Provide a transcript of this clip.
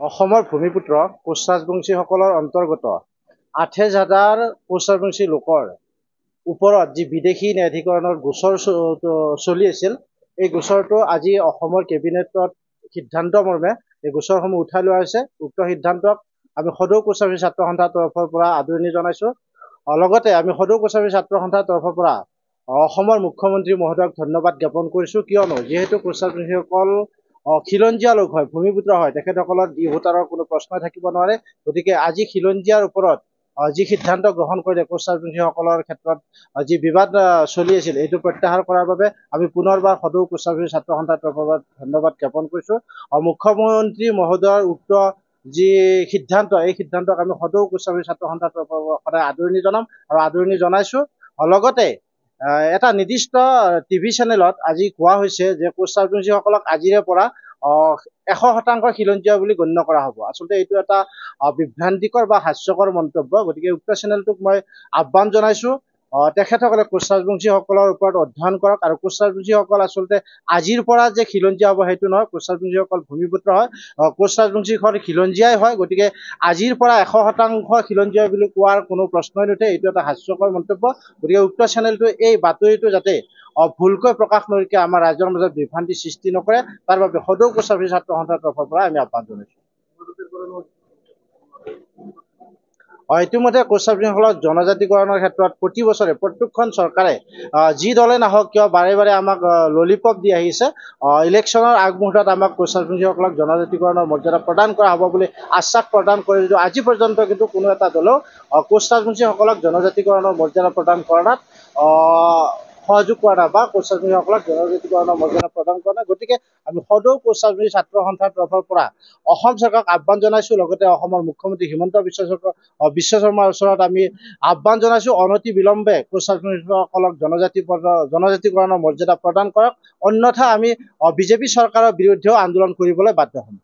অসমৰ ভূমিপুত্ৰ কোচ ৰাজবংশীসকলৰ অন্তৰ্গত 28,000 কোচ ৰাজবংশী লোকৰ ওপৰত যি বিদেশী ন্যায়াধিকৰণৰ গোচৰ চলি আছিল, এই গোচৰটো আজি অসমৰ কেবিনেটত সিদ্ধান্ত মৰ্মে এই গোচৰসমূহ উঠাই লোৱা হৈছে। উক্ত সিদ্ধান্তক আমি সদৌ কোচ ৰাজবংশী ছাত্ৰ সন্থাৰ তৰফৰ পৰা আদৰণি জনাইছোঁ। লগতে আমি সদৌ কোচ ৰাজবংশী ছাত্ৰ সন্থাৰ তৰফৰ পৰা অসমৰ মুখ্যমন্ত্ৰী মহোদয়ক ধন্যবাদ জ্ঞাপন কৰিছোঁ, কিয়নো যিহেতু কোচ ৰাজবংশীসকল খিলঞ্জীয়া লোক হয়, ভূমিপুত্ৰ হয়, তেখেতসকলৰ ভোটাৰৰ কোনো প্ৰশ্নই থাকিব নোৱাৰে। গতিকে আজি খিলঞ্জীয়াৰ ওপৰত যি সিদ্ধান্ত গ্ৰহণ কৰিলে কোচ ৰাজবংশীসকলৰ ক্ষেত্ৰত যি বিবাদ চলি আছিল, এইটো প্ৰত্যাহাৰ কৰাৰ বাবে আমি পুনৰবাৰ সদৌ কোচ ৰাজবংশী ছাত্ৰ সন্থাৰ তৰফৰ পৰা ধন্যবাদ জ্ঞাপন কৰিছোঁ। মুখ্যমন্ত্ৰী মহোদয়ৰ উক্ত যি সিদ্ধান্ত, এই সিদ্ধান্তক আমি সদৌ কোচ ৰাজবংশী ছাত্ৰ সন্থাৰ তৰফৰ পৰা সদায় আদৰণি জনাম আৰু আদৰণি জনাইছোঁ। লগতে এটা নিৰ্দিষ্ট টিভি চেনেলত আজি কোৱা হৈছে যে কোচ ৰাজবংশীসকলক আজিৰে পৰা 100% খিলঞ্জীয়া বুলি গণ্য কৰা হ'ব। আচলতে এইটো এটা বিভ্ৰান্তিকৰ বা হাস্যকৰ মন্তব্য। গতিকে উক্ত চেনেলটোক মই আহ্বান জনাইছোঁ, তেখেতসকলে কোচ ৰাজবংশীসকলৰ ওপৰত অধ্যয়ন কৰক আৰু কোচ ৰাজবংশীসকল আচলতে আজিৰ পৰা যে খিলঞ্জীয়া হ'ব সেইটো নহয়। কোচ ৰাজবংশীসকল ভূমিপুত্ৰ হয়, কোচ ৰাজবংশীসকল খিলঞ্জীয়াই হয়। গতিকে আজিৰ পৰা 100% খিলঞ্জীয়া বুলি কোৱাৰ কোনো প্ৰশ্নই নুঠে। এইটো এটা হাস্যকৰ মন্তব্য। গতিকে উক্ত চেনেলটো এই বাতৰিটো যাতে ভুলকৈ প্ৰকাশ নকৰি আমাৰ ৰাইজৰ মাজত বিভ্ৰান্তি সৃষ্টি নকৰে, তাৰ বাবে সদৌ কোচ ৰাজবংশী ছাত্ৰ সন্থাৰ তৰফৰ পৰা আমি আহ্বান জনাইছোঁ। ইতিমধ্যে কোচ ৰাজবংশীসকলক জনজাতিকৰণৰ ক্ষেত্ৰত প্ৰতি বছৰে প্ৰত্যেকখন চৰকাৰে যি দলে নাহক কিয় বাৰে বাৰে আমাক ললিপপ দি আহিছে। ইলেকশ্যনৰ আগমুহূৰ্তত আমাক কোচ ৰাজবংশীসকলক জনজাতিকৰণৰ মৰ্যাদা প্ৰদান কৰা হ'ব বুলি আশ্বাস প্ৰদান কৰি যদিও আজি পৰ্যন্ত কিন্তু কোনো এটা দলেও কোচ ৰাজবংশীসকলক জনজাতিকৰণৰ মৰ্যাদা প্ৰদান কৰাত সহযোগ কৰা নাই বা কোচ ৰাজবংশীসকলক জনজাতিকৰণৰ মৰ্যাদা প্ৰদান কৰা নাই। গতিকে আমি সদৌ কোচ ৰাজবংশী ছাত্ৰ সন্থাৰ তৰফৰ পৰা অসম চৰকাৰক আহ্বান জনাইছোঁ। লগতে অসমৰ মুখ্যমন্ত্ৰী হিমন্ত বিশ্ব শৰ্মাৰ ওচৰত আমি আহ্বান জনাইছোঁ, অনতি বিলম্বে কোচ ৰাজবংশীসকলক জনজাতিকৰণৰ মৰ্যাদা প্ৰদান কৰক, অন্যথা আমি বিজেপি চৰকাৰৰ বিৰুদ্ধেও আন্দোলন কৰিবলৈ বাধ্য হ'ম।